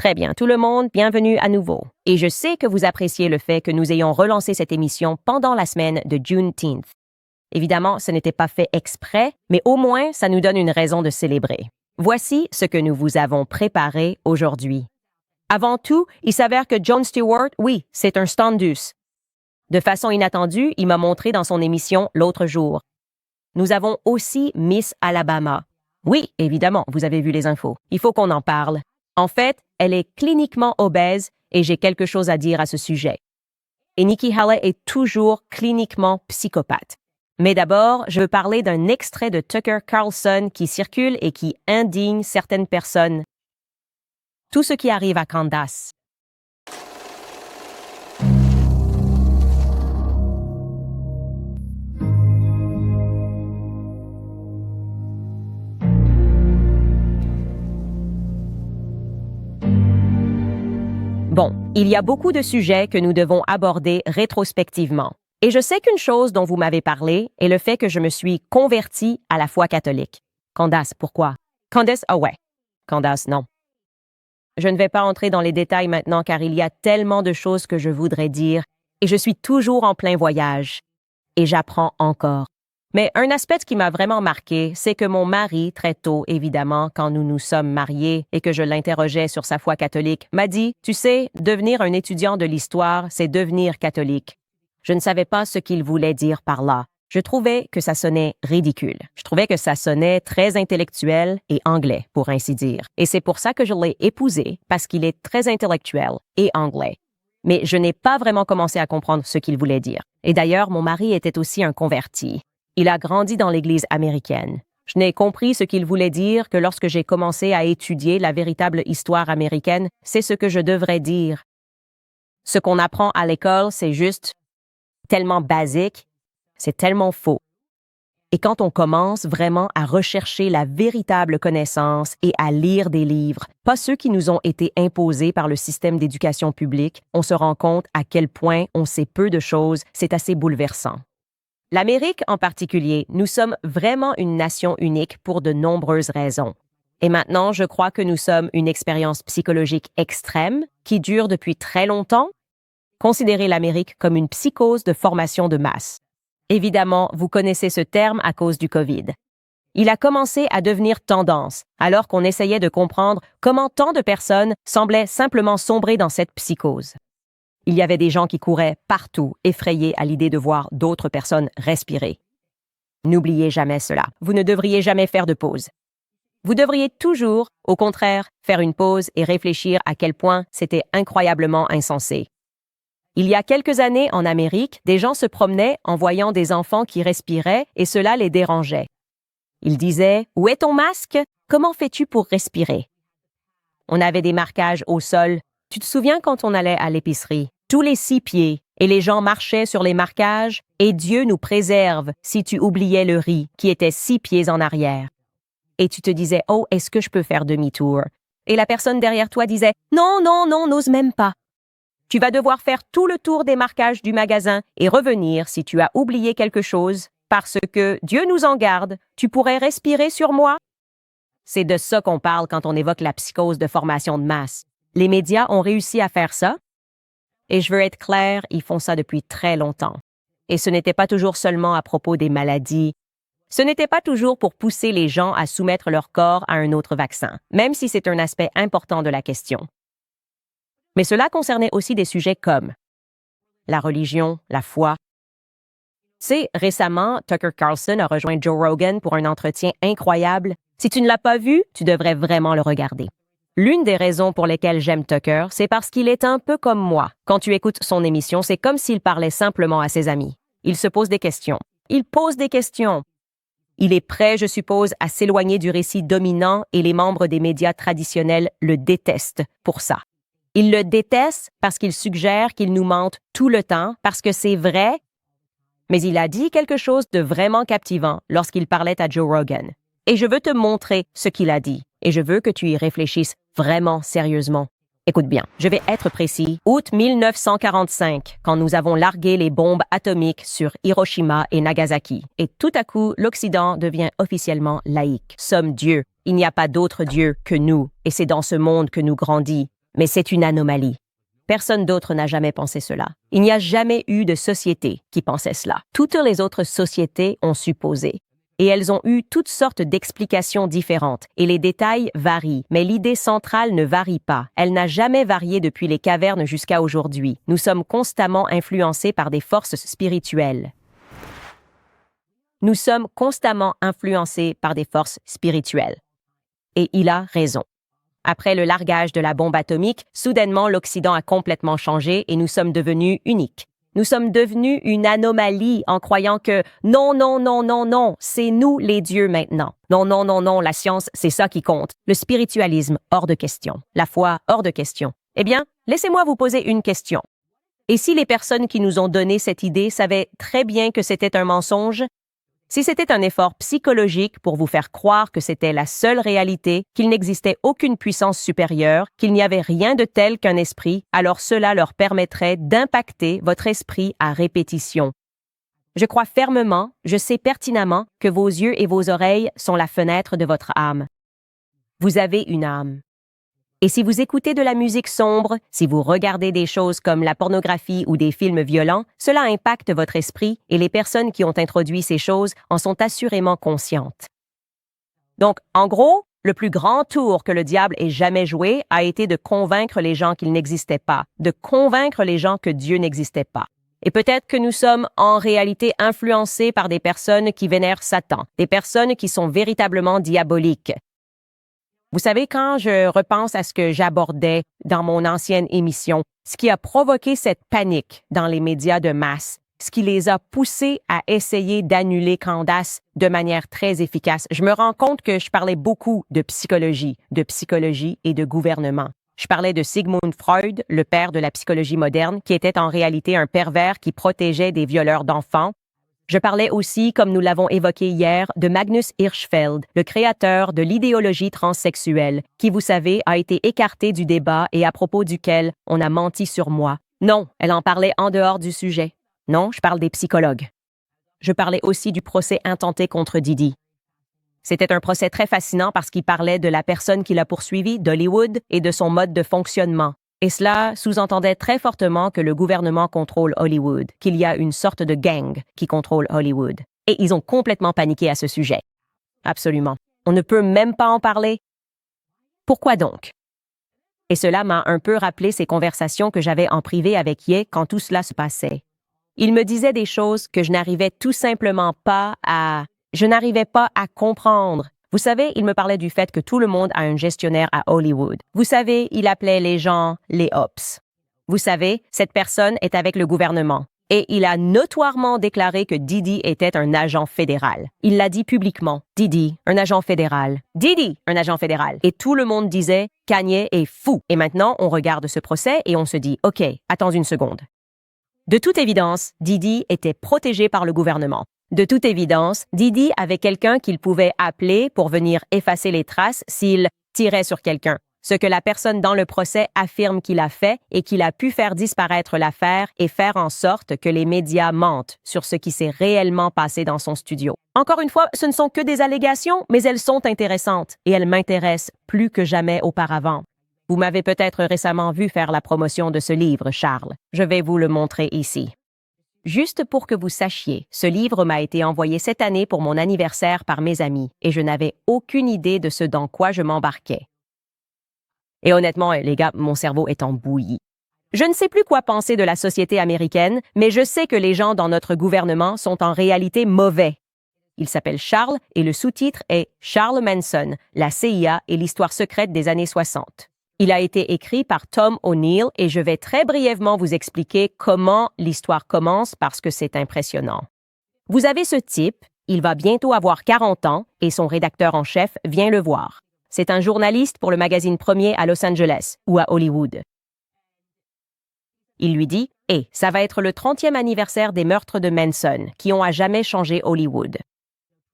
Très bien, tout le monde, bienvenue à nouveau. Et je sais que vous appréciez le fait que nous ayons relancé cette émission pendant la semaine de Juneteenth. Évidemment, ce n'était pas fait exprès, mais au moins, ça nous donne une raison de célébrer. Voici ce que nous vous avons préparé aujourd'hui. Avant tout, il s'avère que Jon Stewart, oui, c'est un standus. De façon inattendue, il m'a montré dans son émission l'autre jour. Nous avons aussi Miss Alabama. Oui, évidemment, vous avez vu les infos. Il faut qu'on en parle. En fait, elle est cliniquement obèse et j'ai quelque chose à dire à ce sujet. Et Nikki Haley est toujours cliniquement psychopathe. Mais d'abord, je veux parler d'un extrait de Tucker Carlson qui circule et qui indigne certaines personnes. Tout ce qui arrive à Candace. Bon, il y a beaucoup de sujets que nous devons aborder rétrospectivement. Et je sais qu'une chose dont vous m'avez parlé est le fait que je me suis convertie à la foi catholique. Candace, pourquoi? Candace, ah ouais. Candace, non. Je ne vais pas entrer dans les détails maintenant car il y a tellement de choses que je voudrais dire et je suis toujours en plein voyage. Et j'apprends encore. Mais un aspect qui m'a vraiment marqué, c'est que mon mari, très tôt, évidemment, quand nous nous sommes mariés et que je l'interrogeais sur sa foi catholique, m'a dit, « Tu sais, devenir un étudiant de l'histoire, c'est devenir catholique. » Je ne savais pas ce qu'il voulait dire par là. Je trouvais que ça sonnait ridicule. Je trouvais que ça sonnait très intellectuel et anglais, pour ainsi dire. Et c'est pour ça que je l'ai épousé, parce qu'il est très intellectuel et anglais. Mais je n'ai pas vraiment commencé à comprendre ce qu'il voulait dire. Et d'ailleurs, mon mari était aussi un converti. Il a grandi dans l'Église américaine. Je n'ai compris ce qu'il voulait dire que lorsque j'ai commencé à étudier la véritable histoire américaine, c'est ce que je devrais dire. Ce qu'on apprend à l'école, c'est juste tellement basique, c'est tellement faux. Et quand on commence vraiment à rechercher la véritable connaissance et à lire des livres, pas ceux qui nous ont été imposés par le système d'éducation publique, on se rend compte à quel point on sait peu de choses, c'est assez bouleversant. L'Amérique en particulier, nous sommes vraiment une nation unique pour de nombreuses raisons. Et maintenant, je crois que nous sommes une expérience psychologique extrême qui dure depuis très longtemps. Considérez l'Amérique comme une psychose de formation de masse. Évidemment, vous connaissez ce terme à cause du COVID. Il a commencé à devenir tendance, alors qu'on essayait de comprendre comment tant de personnes semblaient simplement sombrer dans cette psychose. Il y avait des gens qui couraient partout, effrayés à l'idée de voir d'autres personnes respirer. N'oubliez jamais cela. Vous ne devriez jamais faire de pause. Vous devriez toujours, au contraire, faire une pause et réfléchir à quel point c'était incroyablement insensé. Il y a quelques années, en Amérique, des gens se promenaient en voyant des enfants qui respiraient et cela les dérangeait. Ils disaient « Où est ton masque? Comment fais-tu pour respirer? » On avait des marquages au sol. Tu te souviens quand on allait à l'épicerie? Tous les 6 pieds, et les gens marchaient sur les marquages, et Dieu nous préserve si tu oubliais le riz, qui était 6 pieds en arrière. Et tu te disais, oh, est-ce que je peux faire demi-tour? Et la personne derrière toi disait, non, non, non, n'ose même pas. Tu vas devoir faire tout le tour des marquages du magasin et revenir si tu as oublié quelque chose, parce que, Dieu nous en garde, tu pourrais respirer sur moi? C'est de ça qu'on parle quand on évoque la psychose de formation de masse. Les médias ont réussi à faire ça. Et je veux être claire, ils font ça depuis très longtemps. Et ce n'était pas toujours seulement à propos des maladies. Ce n'était pas toujours pour pousser les gens à soumettre leur corps à un autre vaccin, même si c'est un aspect important de la question. Mais cela concernait aussi des sujets comme la religion, la foi. Récemment, Tucker Carlson a rejoint Joe Rogan pour un entretien incroyable. Si tu ne l'as pas vu, tu devrais vraiment le regarder. L'une des raisons pour lesquelles j'aime Tucker, c'est parce qu'il est un peu comme moi. Quand tu écoutes son émission, c'est comme s'il parlait simplement à ses amis. Il se pose des questions. Il pose des questions. Il est prêt, je suppose, à s'éloigner du récit dominant et les membres des médias traditionnels le détestent pour ça. Ils le détestent parce qu'il suggère qu'il nous mente tout le temps, parce que c'est vrai. Mais il a dit quelque chose de vraiment captivant lorsqu'il parlait à Joe Rogan. Et je veux te montrer ce qu'il a dit. Et je veux que tu y réfléchisses vraiment sérieusement. Écoute bien, je vais être précis. Août 1945, quand nous avons largué les bombes atomiques sur Hiroshima et Nagasaki. Et tout à coup, l'Occident devient officiellement laïque. Sommes Dieu. Il n'y a pas d'autre Dieu que nous. Et c'est dans ce monde que nous grandissons. Mais c'est une anomalie. Personne d'autre n'a jamais pensé cela. Il n'y a jamais eu de société qui pensait cela. Toutes les autres sociétés ont supposé. Et elles ont eu toutes sortes d'explications différentes, et les détails varient, mais l'idée centrale ne varie pas. Elle n'a jamais varié depuis les cavernes jusqu'à aujourd'hui. Nous sommes constamment influencés par des forces spirituelles. Nous sommes constamment influencés par des forces spirituelles. Et il a raison. Après le largage de la bombe atomique, soudainement l'Occident a complètement changé et nous sommes devenus uniques. Nous sommes devenus une anomalie en croyant que non, non, non, non, non, c'est nous les dieux maintenant. Non, non, non, non, la science, c'est ça qui compte. Le spiritualisme, hors de question. La foi, hors de question. Eh bien, laissez-moi vous poser une question. Et si les personnes qui nous ont donné cette idée savaient très bien que c'était un mensonge? Si c'était un effort psychologique pour vous faire croire que c'était la seule réalité, qu'il n'existait aucune puissance supérieure, qu'il n'y avait rien de tel qu'un esprit, alors cela leur permettrait d'impacter votre esprit à répétition. Je crois fermement, je sais pertinemment que vos yeux et vos oreilles sont la fenêtre de votre âme. Vous avez une âme. Et si vous écoutez de la musique sombre, si vous regardez des choses comme la pornographie ou des films violents, cela impacte votre esprit et les personnes qui ont introduit ces choses en sont assurément conscientes. Donc, en gros, le plus grand tour que le diable ait jamais joué a été de convaincre les gens qu'il n'existait pas, de convaincre les gens que Dieu n'existait pas. Et peut-être que nous sommes en réalité influencés par des personnes qui vénèrent Satan, des personnes qui sont véritablement diaboliques. Vous savez, quand je repense à ce que j'abordais dans mon ancienne émission, ce qui a provoqué cette panique dans les médias de masse, ce qui les a poussés à essayer d'annuler Candace de manière très efficace, je me rends compte que je parlais beaucoup de psychologie et de gouvernement. Je parlais de Sigmund Freud, le père de la psychologie moderne, qui était en réalité un pervers qui protégeait des violeurs d'enfants. Je parlais aussi, comme nous l'avons évoqué hier, de Magnus Hirschfeld, le créateur de l'idéologie transsexuelle, qui, vous savez, a été écarté du débat et à propos duquel on a menti sur moi. Non, elle en parlait en dehors du sujet. Non, je parle des psychologues. Je parlais aussi du procès intenté contre Didi. C'était un procès très fascinant parce qu'il parlait de la personne qui l'a poursuivi, d'Hollywood, et de son mode de fonctionnement. Et cela sous-entendait très fortement que le gouvernement contrôle Hollywood, qu'il y a une sorte de gang qui contrôle Hollywood. Et ils ont complètement paniqué à ce sujet. Absolument. On ne peut même pas en parler. Pourquoi donc? Et cela m'a un peu rappelé ces conversations que j'avais en privé avec Ye quand tout cela se passait. Il me disait des choses que je n'arrivais tout simplement pas à... Je n'arrivais pas à comprendre. Vous savez, il me parlait du fait que tout le monde a un gestionnaire à Hollywood. Vous savez, il appelait les gens les ops. Vous savez, cette personne est avec le gouvernement. Et il a notoirement déclaré que Didi était un agent fédéral. Il l'a dit publiquement. Didi, un agent fédéral. Didi, un agent fédéral. Et tout le monde disait, Kanye est fou. Et maintenant, on regarde ce procès et on se dit, OK, attends une seconde. De toute évidence, Didi était protégé par le gouvernement. De toute évidence, Didi avait quelqu'un qu'il pouvait appeler pour venir effacer les traces s'il tirait sur quelqu'un. Ce que la personne dans le procès affirme qu'il a fait et qu'il a pu faire disparaître l'affaire et faire en sorte que les médias mentent sur ce qui s'est réellement passé dans son studio. Encore une fois, ce ne sont que des allégations, mais elles sont intéressantes et elles m'intéressent plus que jamais auparavant. Vous m'avez peut-être récemment vu faire la promotion de ce livre, Charles. Je vais vous le montrer ici. Juste pour que vous sachiez, ce livre m'a été envoyé cette année pour mon anniversaire par mes amis et je n'avais aucune idée de ce dans quoi je m'embarquais. Et honnêtement, les gars, mon cerveau est en bouillie. Je ne sais plus quoi penser de la société américaine, mais je sais que les gens dans notre gouvernement sont en réalité mauvais. Il s'appelle Charles et le sous-titre est Charles Manson, la CIA et l'histoire secrète des années 60. Il a été écrit par Tom O'Neill et je vais très brièvement vous expliquer comment l'histoire commence parce que c'est impressionnant. Vous avez ce type, il va bientôt avoir 40 ans et son rédacteur en chef vient le voir. C'est un journaliste pour le magazine Premier à Los Angeles ou à Hollywood. Il lui dit « Hey, ça va être le 30e anniversaire des meurtres de Manson qui ont à jamais changé Hollywood. »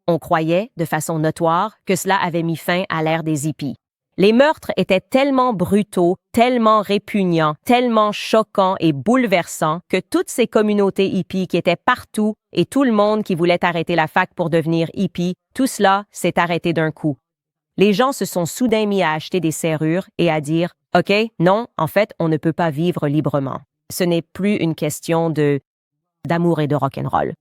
On croyait, de façon notoire, que cela avait mis fin à l'ère des hippies. Les meurtres étaient tellement brutaux, tellement répugnants, tellement choquants et bouleversants que toutes ces communautés hippies qui étaient partout et tout le monde qui voulait arrêter la fac pour devenir hippie, tout cela s'est arrêté d'un coup. Les gens se sont soudain mis à acheter des serrures et à dire « OK? Non, en fait, on ne peut pas vivre librement. Ce n'est plus une question d'amour et de rock'n'roll.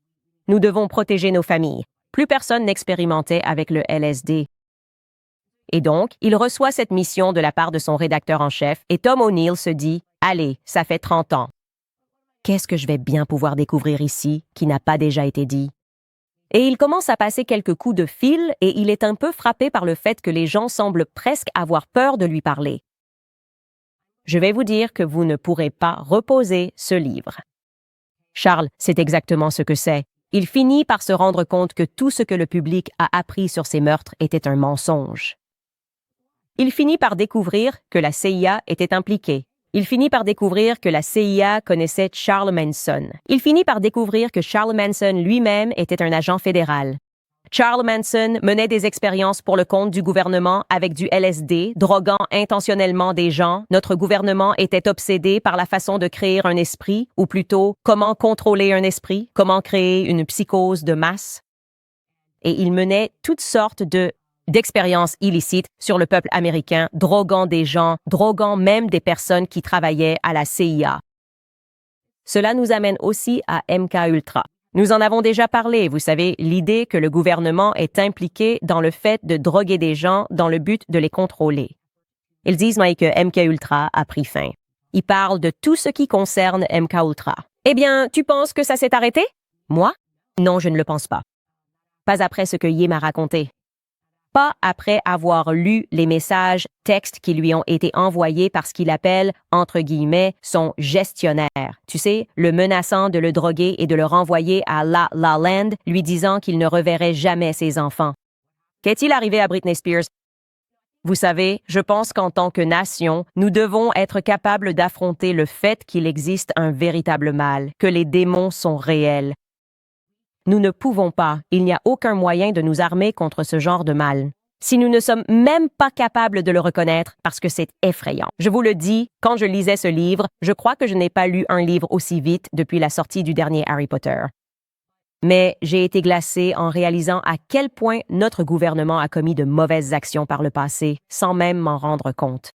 Nous devons protéger nos familles. Plus personne n'expérimentait avec le LSD. Et donc, il reçoit cette mission de la part de son rédacteur en chef et Tom O'Neill se dit « Allez, ça fait 30 ans. Qu'est-ce que je vais bien pouvoir découvrir ici qui n'a pas déjà été dit? » Et il commence à passer quelques coups de fil et il est un peu frappé par le fait que les gens semblent presque avoir peur de lui parler. Je vais vous dire que vous ne pourrez pas reposer ce livre. Charles, c'est exactement ce que c'est. Il finit par se rendre compte que tout ce que le public a appris sur ces meurtres était un mensonge. Il finit par découvrir que la CIA était impliquée. Il finit par découvrir que la CIA connaissait Charles Manson. Il finit par découvrir que Charles Manson lui-même était un agent fédéral. Charles Manson menait des expériences pour le compte du gouvernement avec du LSD, droguant intentionnellement des gens. Notre gouvernement était obsédé par la façon de créer un esprit, ou plutôt, comment contrôler un esprit, comment créer une psychose de masse. Et il menait toutes sortes d'expériences illicites sur le peuple américain, droguant des gens, droguant même des personnes qui travaillaient à la CIA. Cela nous amène aussi à MKUltra. Nous en avons déjà parlé, vous savez, l'idée que le gouvernement est impliqué dans le fait de droguer des gens dans le but de les contrôler. Ils disent, Mike, que MKUltra a pris fin. Ils parlent de tout ce qui concerne MKUltra. Eh bien, tu penses que ça s'est arrêté? Moi? Non, je ne le pense pas. Pas après ce que Ye m'a raconté. Pas après avoir lu les messages textes qui lui ont été envoyés par ce qu'il appelle, entre guillemets, son gestionnaire. Tu sais, le menaçant de le droguer et de le renvoyer à La La Land, lui disant qu'il ne reverrait jamais ses enfants. Qu'est-il arrivé à Britney Spears? Vous savez, je pense qu'en tant que nation, nous devons être capables d'affronter le fait qu'il existe un véritable mal, que les démons sont réels. Nous ne pouvons pas, il n'y a aucun moyen de nous armer contre ce genre de mal. Si nous ne sommes même pas capables de le reconnaître, parce que c'est effrayant. Je vous le dis, quand je lisais ce livre, je crois que je n'ai pas lu un livre aussi vite depuis la sortie du dernier Harry Potter. Mais j'ai été glacée en réalisant à quel point notre gouvernement a commis de mauvaises actions par le passé, sans même m'en rendre compte.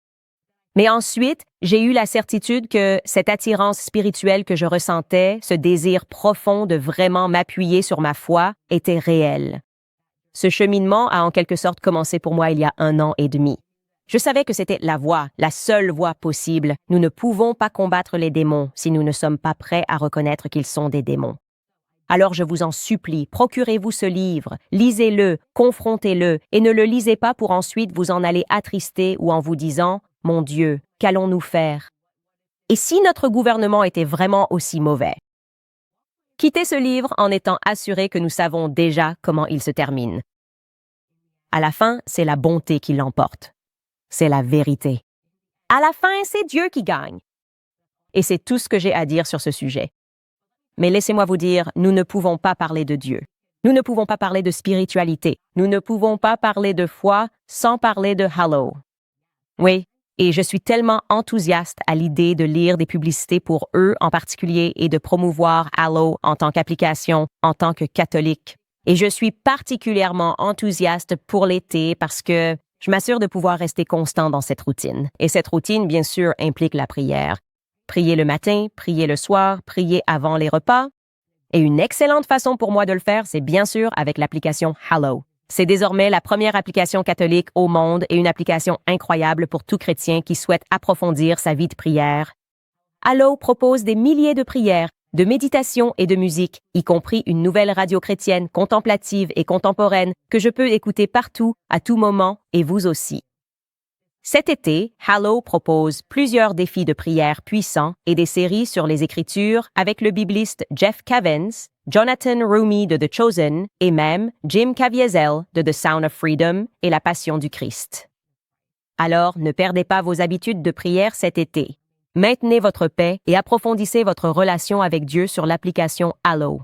Mais ensuite, j'ai eu la certitude que cette attirance spirituelle que je ressentais, ce désir profond de vraiment m'appuyer sur ma foi, était réel. Ce cheminement a en quelque sorte commencé pour moi il y a 1 an et demi. Je savais que c'était la voie, la seule voie possible. Nous ne pouvons pas combattre les démons si nous ne sommes pas prêts à reconnaître qu'ils sont des démons. Alors je vous en supplie, procurez-vous ce livre, lisez-le, confrontez-le, et ne le lisez pas pour ensuite vous en aller attristé ou en vous disant « Mon Dieu, qu'allons-nous faire ?» Et si notre gouvernement était vraiment aussi mauvais? Quittez ce livre en étant assuré que nous savons déjà comment il se termine. À la fin, c'est la bonté qui l'emporte. C'est la vérité. À la fin, c'est Dieu qui gagne. Et c'est tout ce que j'ai à dire sur ce sujet. Mais laissez-moi vous dire, nous ne pouvons pas parler de Dieu. Nous ne pouvons pas parler de spiritualité. Nous ne pouvons pas parler de foi sans parler de Hallow. Oui, et je suis tellement enthousiaste à l'idée de lire des publicités pour eux en particulier et de promouvoir Hallow en tant qu'application, en tant que catholique. Et je suis particulièrement enthousiaste pour l'été parce que je m'assure de pouvoir rester constant dans cette routine. Et cette routine, bien sûr, implique la prière. Prier le matin, prier le soir, prier avant les repas. Et une excellente façon pour moi de le faire, c'est bien sûr avec l'application Hallow. C'est désormais la première application catholique au monde et une application incroyable pour tout chrétien qui souhaite approfondir sa vie de prière. Hallow propose des milliers de prières, de méditations et de musique, y compris une nouvelle radio chrétienne contemplative et contemporaine que je peux écouter partout, à tout moment, et vous aussi. Cet été, Hallow propose plusieurs défis de prière puissants et des séries sur les Écritures avec le bibliste Jeff Cavins, Jonathan Roumie de The Chosen et même Jim Caviezel de The Sound of Freedom et La Passion du Christ. Alors, ne perdez pas vos habitudes de prière cet été. Maintenez votre paix et approfondissez votre relation avec Dieu sur l'application Hallow.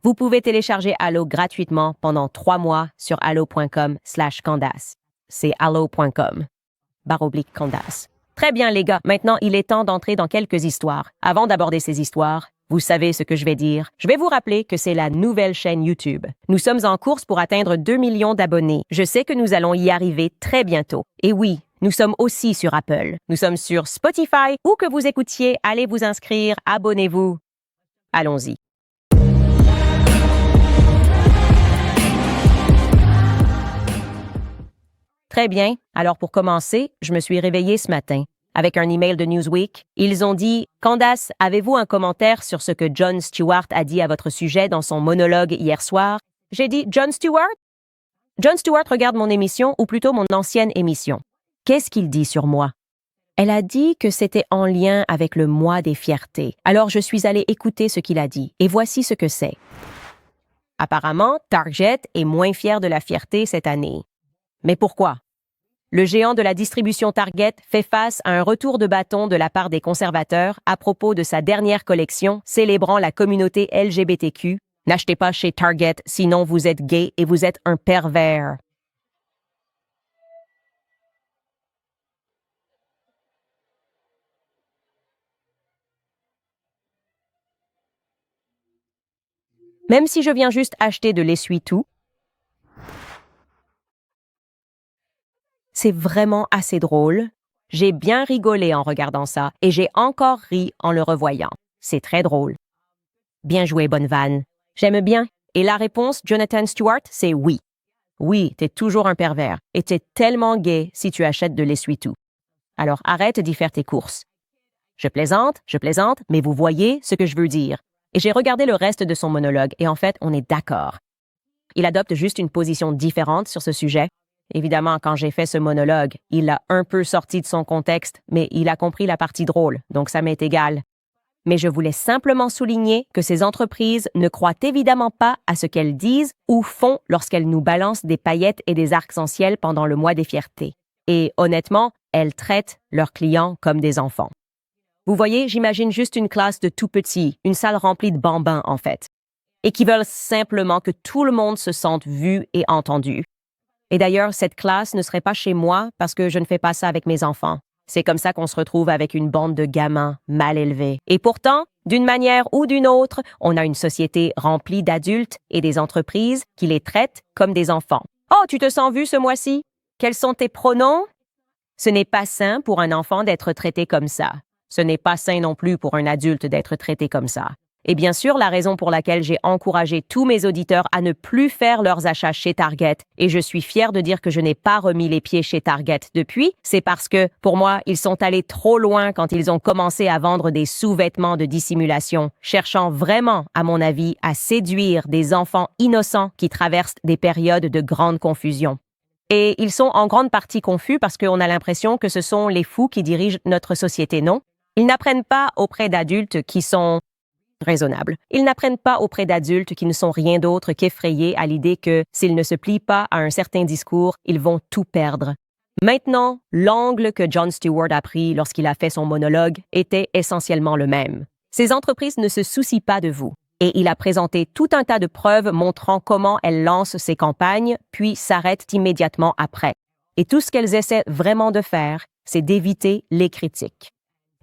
Vous pouvez télécharger Hallow gratuitement pendant 3 mois sur hallow.com/Candace. C'est hallow.com/Candace. Très bien, les gars. Maintenant, il est temps d'entrer dans quelques histoires. Avant d'aborder ces histoires, vous savez ce que je vais dire. Je vais vous rappeler que c'est la nouvelle chaîne YouTube. Nous sommes en course pour atteindre 2 millions d'abonnés. Je sais que nous allons y arriver très bientôt. Et oui, Nous sommes aussi sur Apple. Nous sommes sur Spotify. Où que vous écoutiez, allez vous inscrire, abonnez-vous. Allons-y. Très bien. Alors pour commencer, je me suis réveillée ce matin avec un email de Newsweek. Ils ont dit « Candace, avez-vous un commentaire sur ce que Jon Stewart a dit à votre sujet dans son monologue hier soir? » J'ai dit « Jon Stewart? » Jon Stewart regarde mon émission, ou plutôt mon ancienne émission. Qu'est-ce qu'il dit sur moi? Elle a dit que c'était en lien avec le mois des fiertés. Alors je suis allée écouter ce qu'il a dit, et voici ce que c'est. Apparemment, Target est moins fier de la fierté cette année. Mais pourquoi? Le géant de la distribution Target fait face à un retour de bâton de la part des conservateurs à propos de sa dernière collection célébrant la communauté LGBTQ. N'achetez pas chez Target, sinon vous êtes gay et vous êtes un pervers. Même si je viens juste acheter de l'essuie-tout, c'est vraiment assez drôle. J'ai bien rigolé en regardant ça et j'ai encore ri en le revoyant. C'est très drôle. Bien joué, bonne vanne. J'aime bien. Et la réponse, Jonathan Stewart, c'est oui. Oui, t'es toujours un pervers et t'es tellement gay si tu achètes de l'essuie-tout. Alors arrête d'y faire tes courses. Je plaisante, mais vous voyez ce que je veux dire. Et j'ai regardé le reste de son monologue et en fait, on est d'accord. Il adopte juste une position différente sur ce sujet. Évidemment, quand j'ai fait ce monologue, il l'a un peu sorti de son contexte, mais il a compris la partie drôle, donc ça m'est égal. Mais je voulais simplement souligner que ces entreprises ne croient évidemment pas à ce qu'elles disent ou font lorsqu'elles nous balancent des paillettes et des arcs-en-ciel pendant le mois des fiertés. Et honnêtement, elles traitent leurs clients comme des enfants. Vous voyez, j'imagine juste une classe de tout petits, une salle remplie de bambins en fait, et qui veulent simplement que tout le monde se sente vu et entendu. Et d'ailleurs, cette classe ne serait pas chez moi parce que je ne fais pas ça avec mes enfants. C'est comme ça qu'on se retrouve avec une bande de gamins mal élevés. Et pourtant, d'une manière ou d'une autre, on a une société remplie d'adultes et des entreprises qui les traitent comme des enfants. « Oh, tu te sens vu ce mois-ci? Quels sont tes pronoms? » Ce n'est pas sain pour un enfant d'être traité comme ça. Ce n'est pas sain non plus pour un adulte d'être traité comme ça. Et bien sûr, la raison pour laquelle j'ai encouragé tous mes auditeurs à ne plus faire leurs achats chez Target, et je suis fière de dire que je n'ai pas remis les pieds chez Target depuis, c'est parce que, pour moi, ils sont allés trop loin quand ils ont commencé à vendre des sous-vêtements de dissimulation, cherchant vraiment, à mon avis, à séduire des enfants innocents qui traversent des périodes de grande confusion. Et ils sont en grande partie confus parce qu'on a l'impression que ce sont les fous qui dirigent notre société, non? Ils n'apprennent pas auprès d'adultes qui sont raisonnables. Ils n'apprennent pas auprès d'adultes qui ne sont rien d'autre qu'effrayés à l'idée que, s'ils ne se plient pas à un certain discours, ils vont tout perdre. Maintenant, l'angle que Jon Stewart a pris lorsqu'il a fait son monologue était essentiellement le même. Ces entreprises ne se soucient pas de vous. Et il a présenté tout un tas de preuves montrant comment elles lancent ces campagnes, puis s'arrêtent immédiatement après. Et tout ce qu'elles essaient vraiment de faire, c'est d'éviter les critiques.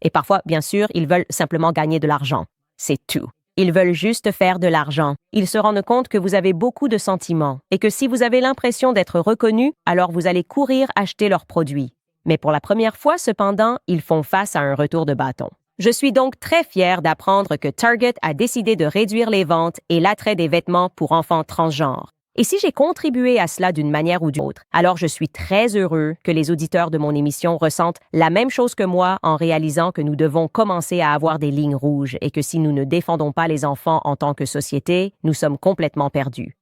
Et parfois, bien sûr, ils veulent simplement gagner de l'argent. C'est tout. Ils veulent juste faire de l'argent. Ils se rendent compte que vous avez beaucoup de sentiments et que si vous avez l'impression d'être reconnu, alors vous allez courir acheter leurs produits. Mais pour la première fois, cependant, ils font face à un retour de bâton. Je suis donc très fière d'apprendre que Target a décidé de réduire les ventes et l'attrait des vêtements pour enfants transgenres. Et si j'ai contribué à cela d'une manière ou d'une autre, alors je suis très heureux que les auditeurs de mon émission ressentent la même chose que moi en réalisant que nous devons commencer à avoir des lignes rouges et que si nous ne défendons pas les enfants en tant que société, nous sommes complètement perdus.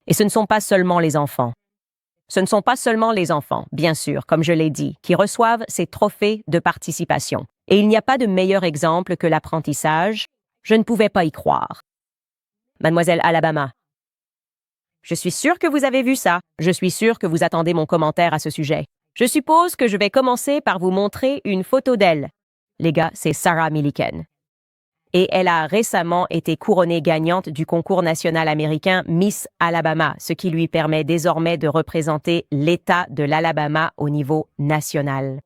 Et ce ne sont pas seulement les enfants. Ce ne sont pas seulement les enfants, bien sûr, comme je l'ai dit, qui reçoivent ces trophées de participation. Et il n'y a pas de meilleur exemple que l'apprentissage. Je ne pouvais pas y croire. Mademoiselle Alabama. Je suis sûre que vous avez vu ça. Je suis sûre que vous attendez mon commentaire à ce sujet. Je suppose que je vais commencer par vous montrer une photo d'elle. Les gars, c'est Sarah Milliken. Et elle a récemment été couronnée gagnante du concours national américain Miss Alabama, ce qui lui permet désormais de représenter l'État de l'Alabama au niveau national.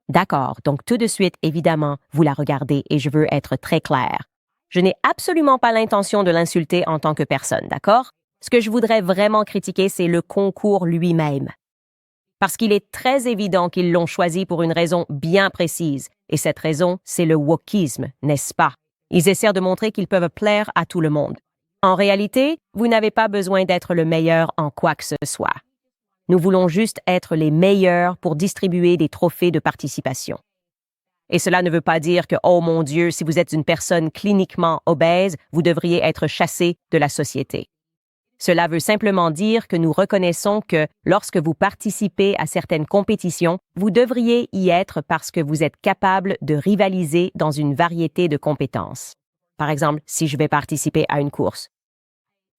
D'accord, donc tout de suite, évidemment, vous la regardez et je veux être très claire. Je n'ai absolument pas l'intention de l'insulter en tant que personne, d'accord? Ce que je voudrais vraiment critiquer, c'est le concours lui-même. Parce qu'il est très évident qu'ils l'ont choisi pour une raison bien précise. Et cette raison, c'est le wokisme, n'est-ce pas? Ils essaient de montrer qu'ils peuvent plaire à tout le monde. En réalité, vous n'avez pas besoin d'être le meilleur en quoi que ce soit. Nous voulons juste être les meilleurs pour distribuer des trophées de participation. Et cela ne veut pas dire que, oh mon Dieu, si vous êtes une personne cliniquement obèse, vous devriez être chassé de la société. Cela veut simplement dire que nous reconnaissons que lorsque vous participez à certaines compétitions, vous devriez y être parce que vous êtes capable de rivaliser dans une variété de compétences. Par exemple, si je vais participer à une course.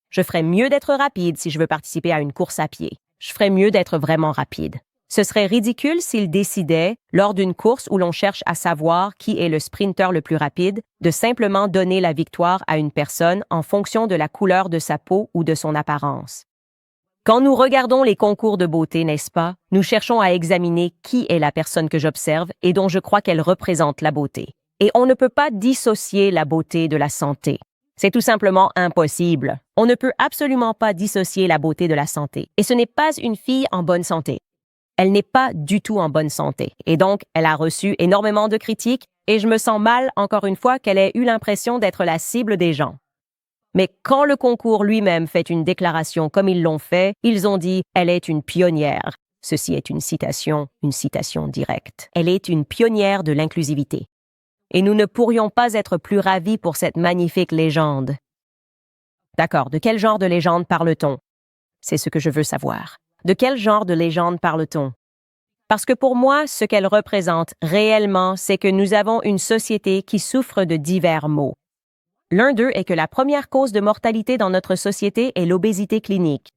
Je ferais mieux d'être rapide si je veux participer à une course à pied. Je ferais mieux d'être vraiment rapide. Ce serait ridicule s'il décidait, lors d'une course où l'on cherche à savoir qui est le sprinter le plus rapide, de simplement donner la victoire à une personne en fonction de la couleur de sa peau ou de son apparence. Quand nous regardons les concours de beauté, n'est-ce pas, nous cherchons à examiner qui est la personne que j'observe et dont je crois qu'elle représente la beauté. Et on ne peut pas dissocier la beauté de la santé. C'est tout simplement impossible. On ne peut absolument pas dissocier la beauté de la santé. Et ce n'est pas une fille en bonne santé. Elle n'est pas du tout en bonne santé. Et donc, elle a reçu énormément de critiques et je me sens mal, encore une fois, qu'elle ait eu l'impression d'être la cible des gens. Mais quand le concours lui-même fait une déclaration comme ils l'ont fait, ils ont dit « elle est une pionnière ». Ceci est une citation directe. Elle est une pionnière de l'inclusivité. Et nous ne pourrions pas être plus ravis pour cette magnifique légende. D'accord, de quel genre de légende parle-t-on? C'est ce que je veux savoir. De quel genre de légende parle-t-on? Parce que pour moi, ce qu'elle représente réellement, c'est que nous avons une société qui souffre de divers maux. L'un d'eux est que la première cause de mortalité dans notre société est l'obésité clinique.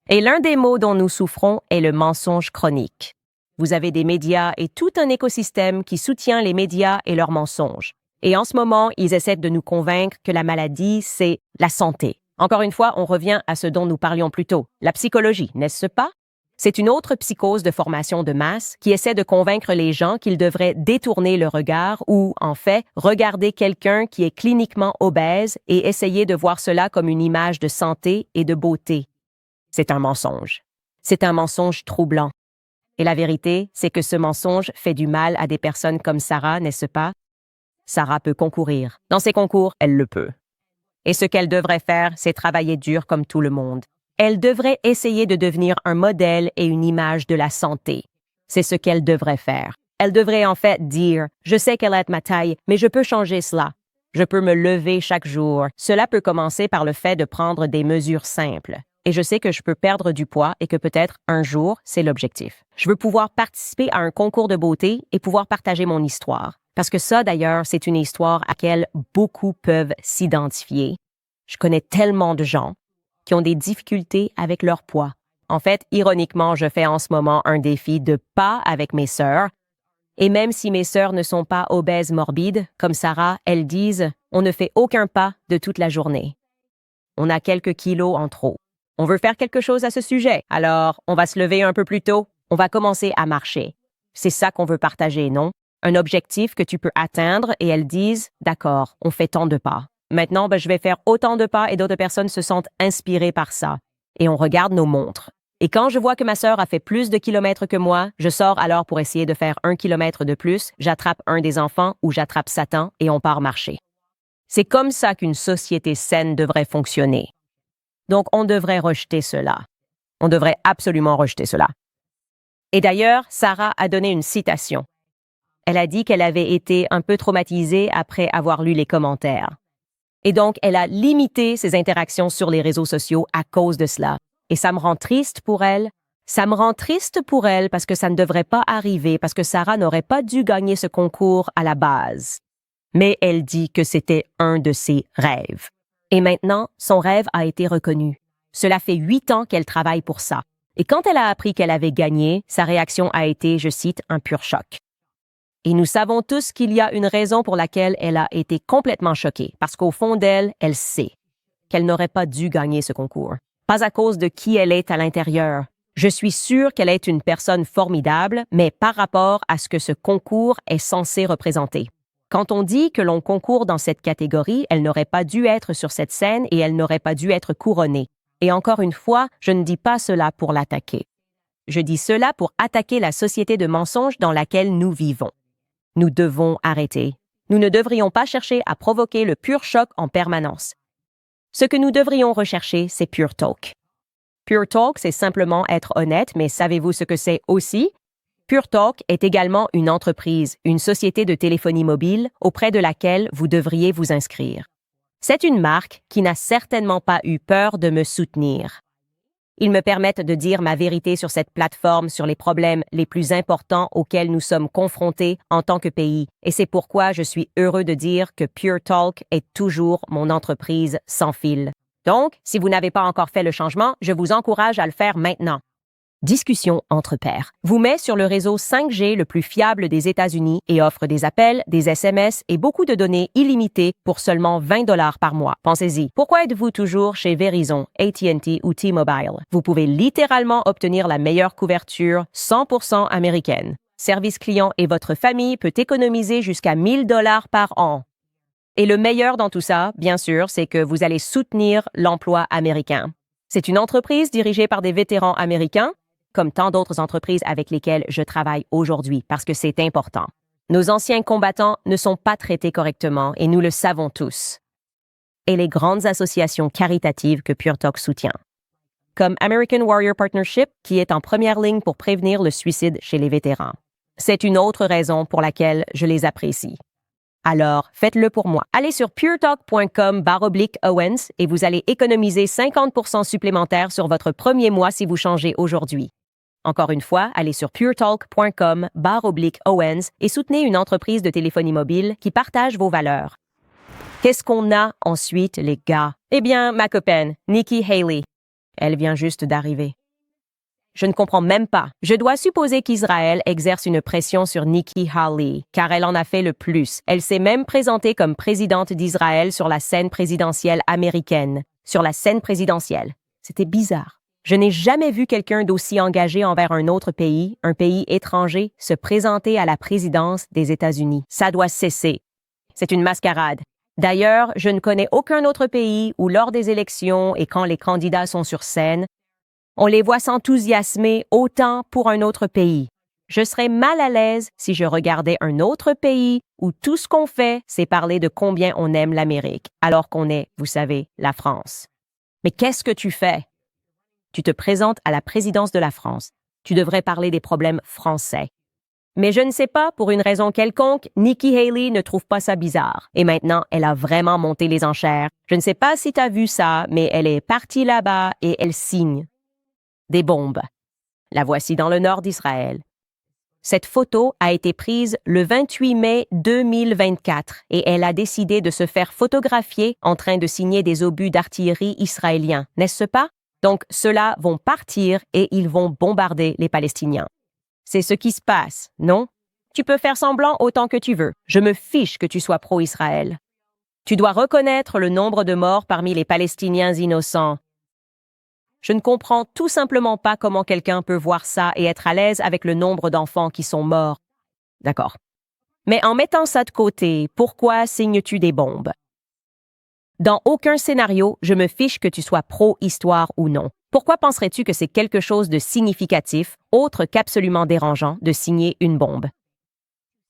Et l'un des maux dont nous souffrons est le mensonge chronique. Vous avez des médias et tout un écosystème qui soutient les médias et leurs mensonges. Et en ce moment, ils essaient de nous convaincre que la maladie, c'est la santé. Encore une fois, on revient à ce dont nous parlions plus tôt, la psychologie, n'est-ce pas? C'est une autre psychose de formation de masse qui essaie de convaincre les gens qu'ils devraient détourner le regard ou, en fait, regarder quelqu'un qui est cliniquement obèse et essayer de voir cela comme une image de santé et de beauté. C'est un mensonge. C'est un mensonge troublant. Et la vérité, c'est que ce mensonge fait du mal à des personnes comme Sarah, n'est-ce pas? Sarah peut concourir. Dans ces concours, elle le peut. Et ce qu'elle devrait faire, c'est travailler dur comme tout le monde. Elle devrait essayer de devenir un modèle et une image de la santé. C'est ce qu'elle devrait faire. Elle devrait en fait dire « Je sais qu'elle est ma taille, mais je peux changer cela. Je peux me lever chaque jour. » Cela peut commencer par le fait de prendre des mesures simples. Et je sais que je peux perdre du poids et que peut-être un jour, c'est l'objectif. Je veux pouvoir participer à un concours de beauté et pouvoir partager mon histoire. Parce que ça, d'ailleurs, c'est une histoire à laquelle beaucoup peuvent s'identifier. Je connais tellement de gens qui ont des difficultés avec leur poids. En fait, ironiquement, je fais en ce moment un défi de pas avec mes sœurs. Et même si mes sœurs ne sont pas obèses morbides, comme Sarah, elles disent « on ne fait aucun pas de toute la journée. On a quelques kilos en trop. On veut faire quelque chose à ce sujet. Alors, on va se lever un peu plus tôt. On va commencer à marcher. » C'est ça qu'on veut partager, non? Un objectif que tu peux atteindre et elles disent « d'accord, on fait tant de pas. Maintenant, je vais faire autant de pas et d'autres personnes se sentent inspirées par ça. » Et on regarde nos montres. Et quand je vois que ma sœur a fait plus de kilomètres que moi, je sors alors pour essayer de faire 1 kilomètre de plus, j'attrape un des enfants ou j'attrape Satan et on part marcher. C'est comme ça qu'une société saine devrait fonctionner. Donc, on devrait rejeter cela. On devrait absolument rejeter cela. Et d'ailleurs, Sarah a donné une citation. Elle a dit qu'elle avait été un peu traumatisée après avoir lu les commentaires. Et donc, elle a limité ses interactions sur les réseaux sociaux à cause de cela. Et ça me rend triste pour elle. Ça me rend triste pour elle parce que ça ne devrait pas arriver, parce que Sarah n'aurait pas dû gagner ce concours à la base. Mais elle dit que c'était un de ses rêves. Et maintenant, son rêve a été reconnu. Cela fait 8 ans qu'elle travaille pour ça. Et quand elle a appris qu'elle avait gagné, sa réaction a été, je cite, un pur choc. Et nous savons tous qu'il y a une raison pour laquelle elle a été complètement choquée, parce qu'au fond d'elle, elle sait qu'elle n'aurait pas dû gagner ce concours. Pas à cause de qui elle est à l'intérieur. Je suis sûre qu'elle est une personne formidable, mais par rapport à ce que ce concours est censé représenter. Quand on dit que l'on concourt dans cette catégorie, elle n'aurait pas dû être sur cette scène et elle n'aurait pas dû être couronnée. Et encore une fois, je ne dis pas cela pour l'attaquer. Je dis cela pour attaquer la société de mensonges dans laquelle nous vivons. Nous devons arrêter. Nous ne devrions pas chercher à provoquer le pur choc en permanence. Ce que nous devrions rechercher, c'est Pure Talk. Pure Talk, c'est simplement être honnête, mais savez-vous ce que c'est aussi? Pure Talk est également une entreprise, une société de téléphonie mobile auprès de laquelle vous devriez vous inscrire. C'est une marque qui n'a certainement pas eu peur de me soutenir. Ils me permettent de dire ma vérité sur cette plateforme sur les problèmes les plus importants auxquels nous sommes confrontés en tant que pays, et c'est pourquoi je suis heureux de dire que Pure Talk est toujours mon entreprise sans fil. Donc, si vous n'avez pas encore fait le changement, je vous encourage à le faire maintenant. Discussion entre pairs vous met sur le réseau 5G le plus fiable des États-Unis et offre des appels, des SMS et beaucoup de données illimitées pour seulement 20 $ par mois. Pensez-y. Pourquoi êtes-vous toujours chez Verizon, AT&T ou T-Mobile? Vous pouvez littéralement obtenir la meilleure couverture 100% américaine. Service client et votre famille peut économiser jusqu'à 1 000 $ par an. Et le meilleur dans tout ça, bien sûr, c'est que vous allez soutenir l'emploi américain. C'est une entreprise dirigée par des vétérans américains, comme tant d'autres entreprises avec lesquelles je travaille aujourd'hui, parce que c'est important. Nos anciens combattants ne sont pas traités correctement et nous le savons tous. Et les grandes associations caritatives que Pure Talk soutient, comme American Warrior Partnership, qui est en première ligne pour prévenir le suicide chez les vétérans. C'est une autre raison pour laquelle je les apprécie. Alors, faites-le pour moi. Allez sur puretalk.com/Owens et vous allez économiser 50% supplémentaire sur votre premier mois si vous changez aujourd'hui. Encore une fois, allez sur puretalk.com/Owens et soutenez une entreprise de téléphonie mobile qui partage vos valeurs. Qu'est-ce qu'on a ensuite, les gars? Eh bien, ma copine, Nikki Haley. Elle vient juste d'arriver. Je ne comprends même pas. Je dois supposer qu'Israël exerce une pression sur Nikki Haley, car elle en a fait le plus. Elle s'est même présentée comme présidente d'Israël sur la scène présidentielle américaine. Sur la scène présidentielle. C'était bizarre. Je n'ai jamais vu quelqu'un d'aussi engagé envers un autre pays, un pays étranger, se présenter à la présidence des États-Unis. Ça doit cesser. C'est une mascarade. D'ailleurs, je ne connais aucun autre pays où, lors des élections et quand les candidats sont sur scène, on les voit s'enthousiasmer autant pour un autre pays. Je serais mal à l'aise si je regardais un autre pays où tout ce qu'on fait, c'est parler de combien on aime l'Amérique, alors qu'on est, vous savez, la France. Mais qu'est-ce que tu fais? Tu te présentes à la présidence de la France. Tu devrais parler des problèmes français. Mais je ne sais pas, pour une raison quelconque, Nikki Haley ne trouve pas ça bizarre. Et maintenant, elle a vraiment monté les enchères. Je ne sais pas si tu as vu ça, mais elle est partie là-bas et elle signe des bombes. La voici dans le nord d'Israël. Cette photo a été prise le 28 mai 2024 et elle a décidé de se faire photographier en train de signer des obus d'artillerie israéliens, n'est-ce pas? Donc, ceux-là vont partir et ils vont bombarder les Palestiniens. C'est ce qui se passe, non? Tu peux faire semblant autant que tu veux. Je me fiche que tu sois pro-Israël. Tu dois reconnaître le nombre de morts parmi les Palestiniens innocents. Je ne comprends tout simplement pas comment quelqu'un peut voir ça et être à l'aise avec le nombre d'enfants qui sont morts. D'accord. Mais en mettant ça de côté, pourquoi signes-tu des bombes? Dans aucun scénario, je me fiche que tu sois pro-histoire ou non. Pourquoi penserais-tu que c'est quelque chose de significatif, autre qu'absolument dérangeant, de signer une bombe?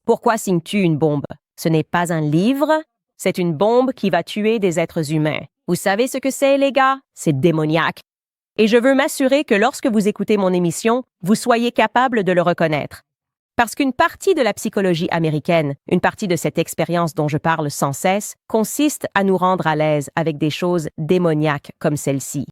Pourquoi signes-tu une bombe? Ce n'est pas un livre, c'est une bombe qui va tuer des êtres humains. Vous savez ce que c'est, les gars? C'est démoniaque. Et je veux m'assurer que lorsque vous écoutez mon émission, vous soyez capable de le reconnaître. Parce qu'une partie de la psychologie américaine, une partie de cette expérience dont je parle sans cesse, consiste à nous rendre à l'aise avec des choses démoniaques comme celle-ci.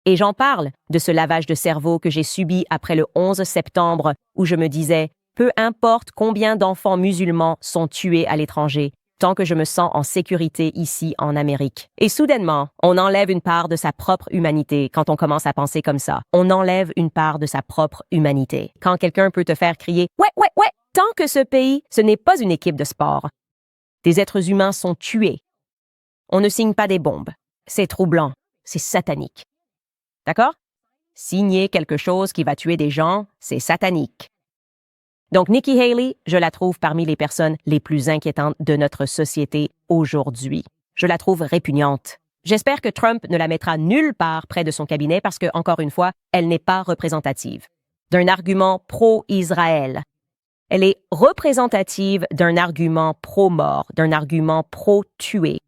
Et j'en parle de ce lavage de cerveau que j'ai subi après le 11 septembre, où je me disais, peu importe combien d'enfants musulmans sont tués à l'étranger, tant que je me sens en sécurité ici en Amérique. Et soudainement, on enlève une part de sa propre humanité quand on commence à penser comme ça. On enlève une part de sa propre humanité. Quand quelqu'un peut te faire crier « Ouais, ouais, ouais », tant que ce pays, ce n'est pas une équipe de sport. Des êtres humains sont tués. On ne signe pas des bombes. C'est troublant. C'est satanique. D'accord? Signer quelque chose qui va tuer des gens, c'est satanique. Donc, Nikki Haley, je la trouve parmi les personnes les plus inquiétantes de notre société aujourd'hui. Je la trouve répugnante. J'espère que Trump ne la mettra nulle part près de son cabinet parce que, encore une fois, elle n'est pas représentative. d'un argument pro-Israël. Elle est représentative d'un argument pro-mort, d'un argument pro-tué.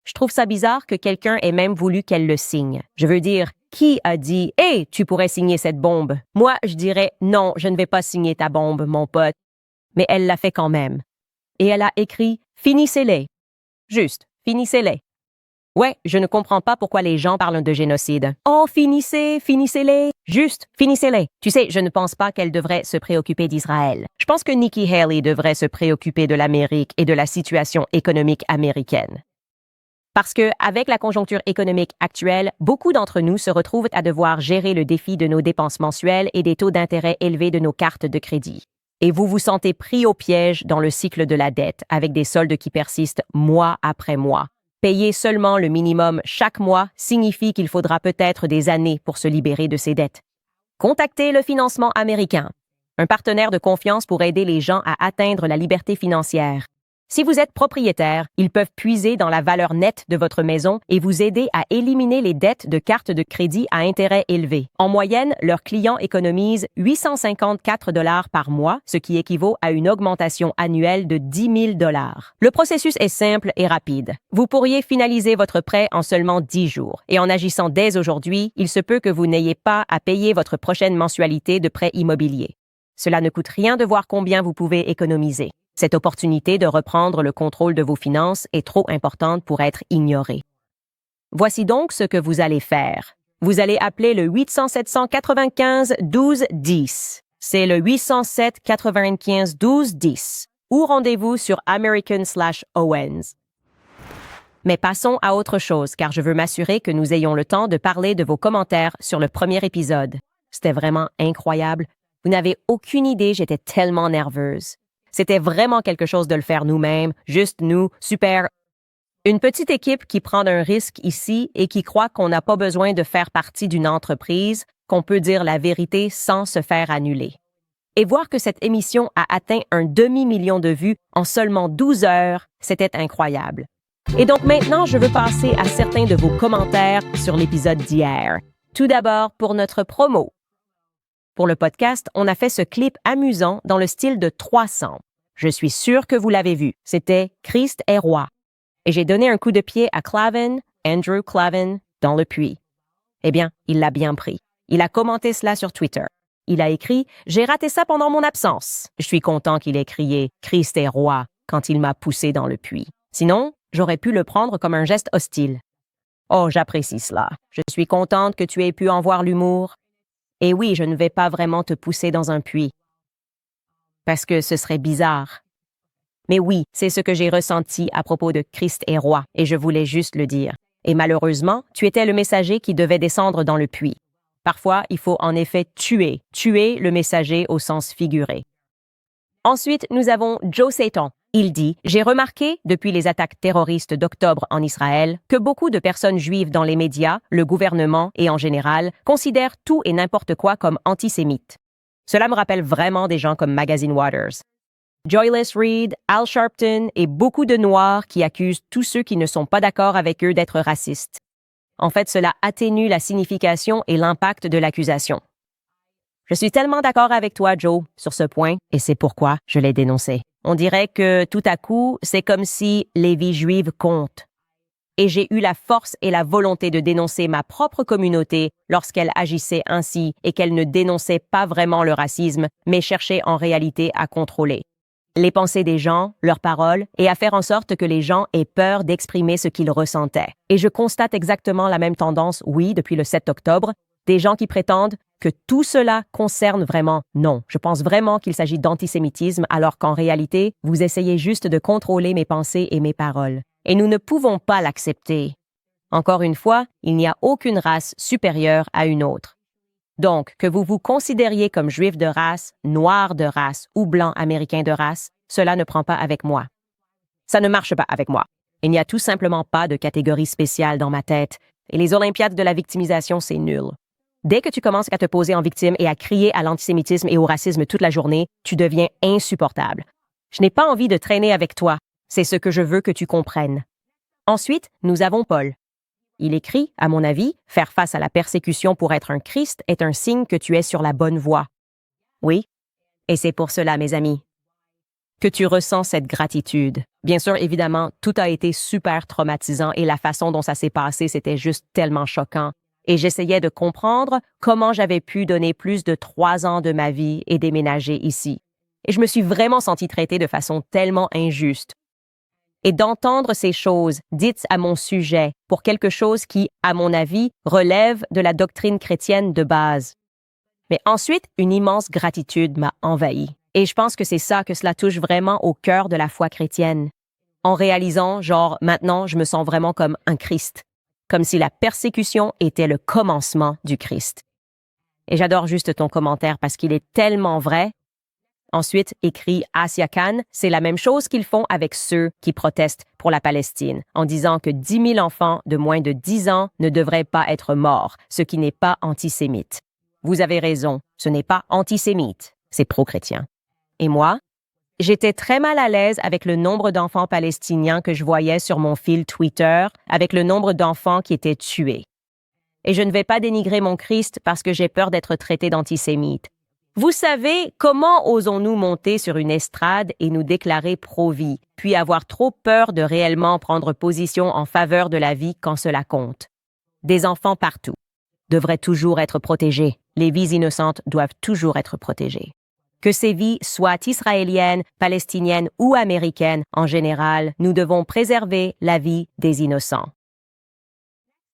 Je trouve ça bizarre que quelqu'un ait même voulu qu'elle le signe. Je veux dire, qui a dit « Hey, tu pourrais signer cette bombe ?» Moi, je dirais « Non, je ne vais pas signer ta bombe, mon pote. » Mais elle l'a fait quand même. Et elle a écrit « Finissez-les. » Juste, finissez-les. Ouais, je ne comprends pas pourquoi les gens parlent de génocide. Oh, finissez-les. Juste, finissez-les. Tu sais, je ne pense pas qu'elle devrait se préoccuper d'Israël. Je pense que Nikki Haley devrait se préoccuper de l'Amérique et de la situation économique américaine. Parce que, avec la conjoncture économique actuelle, beaucoup d'entre nous se retrouvent à devoir gérer le défi de nos dépenses mensuelles et des taux d'intérêt élevés de nos cartes de crédit. Et vous vous sentez pris au piège dans le cycle de la dette, avec des soldes qui persistent mois après mois. Payer seulement le minimum chaque mois signifie qu'il faudra peut-être des années pour se libérer de ces dettes. Contactez le financement américain, un partenaire de confiance pour aider les gens à atteindre la liberté financière. Si vous êtes propriétaire, ils peuvent puiser dans la valeur nette de votre maison et vous aider à éliminer les dettes de cartes de crédit à intérêt élevé. En moyenne, leurs clients économisent 854 $ par mois, ce qui équivaut à une augmentation annuelle de 10 000 $. Le processus est simple et rapide. Vous pourriez finaliser votre prêt en seulement 10 jours. Et en agissant dès aujourd'hui, il se peut que vous n'ayez pas à payer votre prochaine mensualité de prêt immobilier. Cela ne coûte rien de voir combien vous pouvez économiser. Cette opportunité de reprendre le contrôle de vos finances est trop importante pour être ignorée. Voici donc ce que vous allez faire. Vous allez appeler le 800-795-1210. C'est le 807-95-1210. Ou rendez-vous sur American/Owens. Mais passons à autre chose, car je veux m'assurer que nous ayons le temps de parler de vos commentaires sur le premier épisode. C'était vraiment incroyable. Vous n'avez aucune idée, j'étais tellement nerveuse. C'était vraiment quelque chose de le faire nous-mêmes, juste nous, super. Une petite équipe qui prend un risque ici et qui croit qu'on n'a pas besoin de faire partie d'une entreprise, qu'on peut dire la vérité sans se faire annuler. Et voir que cette émission a atteint un demi-million de vues en seulement 12 heures, c'était incroyable. Et donc maintenant, je veux passer à certains de vos commentaires sur l'épisode d'hier. Tout d'abord, pour notre promo. Pour le podcast, on a fait ce clip amusant dans le style de 300. Je suis sûre que vous l'avez vu. C'était « Christ est roi ». Et j'ai donné un coup de pied à Clavin, Andrew Clavin, dans le puits. Eh bien, il l'a bien pris. Il a commenté cela sur Twitter. Il a écrit « J'ai raté ça pendant mon absence ». Je suis content qu'il ait crié « Christ est roi » quand il m'a poussé dans le puits. Sinon, j'aurais pu le prendre comme un geste hostile. Oh, j'apprécie cela. Je suis contente que tu aies pu en voir l'humour. Et oui, je ne vais pas vraiment te pousser dans un puits. Parce que ce serait bizarre. Mais oui, c'est ce que j'ai ressenti à propos de Christ est roi, et je voulais juste le dire. Et malheureusement, tu étais le messager qui devait descendre dans le puits. Parfois, il faut en effet tuer le messager au sens figuré. Ensuite, nous avons Joe Satan. Il dit « J'ai remarqué, depuis les attaques terroristes d'octobre en Israël, que beaucoup de personnes juives dans les médias, le gouvernement et en général, considèrent tout et n'importe quoi comme antisémite. Cela me rappelle vraiment des gens comme Magazine Waters. Joyless Reed, Al Sharpton et beaucoup de Noirs qui accusent tous ceux qui ne sont pas d'accord avec eux d'être racistes. En fait, cela atténue la signification et l'impact de l'accusation. Je suis tellement d'accord avec toi, Joe, sur ce point, et c'est pourquoi je l'ai dénoncé. On dirait que, tout à coup, c'est comme si les vies juives comptent. Et j'ai eu la force et la volonté de dénoncer ma propre communauté lorsqu'elle agissait ainsi et qu'elle ne dénonçait pas vraiment le racisme, mais cherchait en réalité à contrôler les pensées des gens, leurs paroles, et à faire en sorte que les gens aient peur d'exprimer ce qu'ils ressentaient. Et je constate exactement la même tendance, oui, depuis le 7 octobre, des gens qui prétendent que tout cela concerne vraiment. Non, je pense vraiment qu'il s'agit d'antisémitisme, alors qu'en réalité, vous essayez juste de contrôler mes pensées et mes paroles. Et nous ne pouvons pas l'accepter. Encore une fois, il n'y a aucune race supérieure à une autre. Donc, que vous vous considériez comme juif de race, noir de race ou blanc américain de race, cela ne prend pas avec moi. Ça ne marche pas avec moi. Il n'y a tout simplement pas de catégorie spéciale dans ma tête. Et les Olympiades de la victimisation, c'est nul. Dès que tu commences à te poser en victime et à crier à l'antisémitisme et au racisme toute la journée, tu deviens insupportable. Je n'ai pas envie de traîner avec toi. C'est ce que je veux que tu comprennes. Ensuite, nous avons Paul. Il écrit, à mon avis, faire face à la persécution pour être un Christ est un signe que tu es sur la bonne voie. Oui, et c'est pour cela, mes amis, que tu ressens cette gratitude. Bien sûr, évidemment, tout a été super traumatisant et la façon dont ça s'est passé, c'était juste tellement choquant. Et j'essayais de comprendre comment j'avais pu donner plus de 3 ans de ma vie et déménager ici. Et je me suis vraiment sentie traitée de façon tellement injuste. Et d'entendre ces choses dites à mon sujet pour quelque chose qui, à mon avis, relève de la doctrine chrétienne de base. Mais ensuite, une immense gratitude m'a envahi. Et je pense que c'est ça que cela touche vraiment au cœur de la foi chrétienne. En réalisant, maintenant, je me sens vraiment comme un Christ. Comme si la persécution était le commencement du Christ. Et j'adore juste ton commentaire parce qu'il est tellement vrai. Ensuite, écrit Asia Khan, c'est la même chose qu'ils font avec ceux qui protestent pour la Palestine, en disant que 10 000 enfants de moins de 10 ans ne devraient pas être morts, ce qui n'est pas antisémite. Vous avez raison, ce n'est pas antisémite, c'est pro-chrétien. Et moi, j'étais très mal à l'aise avec le nombre d'enfants palestiniens que je voyais sur mon fil Twitter, avec le nombre d'enfants qui étaient tués. Et je ne vais pas dénigrer mon Christ parce que j'ai peur d'être traité d'antisémite. Vous savez, comment osons-nous monter sur une estrade et nous déclarer pro-vie, puis avoir trop peur de réellement prendre position en faveur de la vie quand cela compte? Des enfants partout devraient toujours être protégés. Les vies innocentes doivent toujours être protégées. Que ces vies soient israéliennes, palestiniennes ou américaines, en général, nous devons préserver la vie des innocents.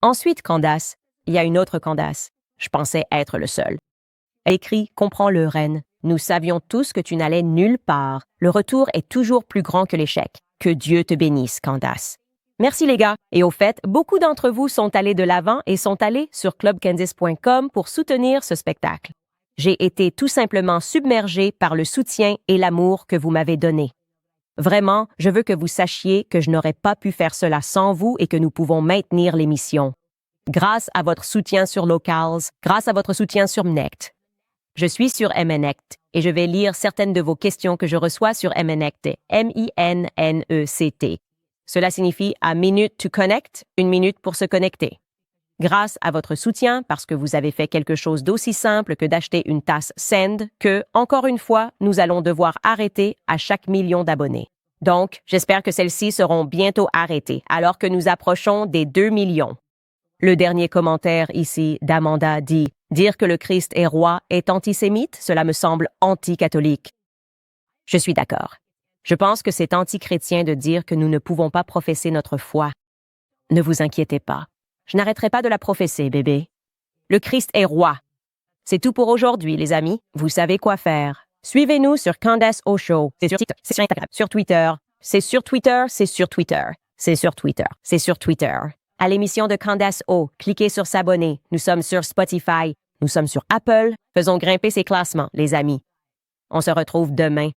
Ensuite, Candace, il y a une autre Candace. Je pensais être le seul. Elle écrit « Comprends-le, reine. Nous savions tous que tu n'allais nulle part. Le retour est toujours plus grand que l'échec. Que Dieu te bénisse, Candace. » Merci les gars. Et au fait, beaucoup d'entre vous sont allés de l'avant et sont allés sur clubcandice.com pour soutenir ce spectacle. J'ai été tout simplement submergée par le soutien et l'amour que vous m'avez donné. Vraiment, je veux que vous sachiez que je n'aurais pas pu faire cela sans vous et que nous pouvons maintenir l'émission. Grâce à votre soutien sur Locals, grâce à votre soutien sur Mnect. Je suis sur MNECT et je vais lire certaines de vos questions que je reçois sur MNECT, M-I-N-N-E-C-T. Cela signifie a minute to connect, 1 minute pour se connecter. Grâce à votre soutien, parce que vous avez fait quelque chose d'aussi simple que d'acheter une tasse Send, que, encore une fois, nous allons devoir arrêter à chaque 1 million d'abonnés. Donc, j'espère que celles-ci seront bientôt arrêtées, alors que nous approchons des 2 millions. Le dernier commentaire ici d'Amanda dit « Dire que le Christ est roi est antisémite, cela me semble anti-catholique. » Je suis d'accord. Je pense que c'est anti-chrétien de dire que nous ne pouvons pas professer notre foi. Ne vous inquiétez pas. Je n'arrêterai pas de la professer, bébé. Le Christ est roi. C'est tout pour aujourd'hui, les amis. Vous savez quoi faire. Suivez-nous sur Candace O Show. C'est sur TikTok, c'est sur Instagram, sur Twitter. C'est sur Twitter, c'est sur Twitter. C'est sur Twitter, c'est sur Twitter. À l'émission de Candace O, cliquez sur s'abonner. Nous sommes sur Spotify. Nous sommes sur Apple. Faisons grimper ces classements, les amis. On se retrouve demain.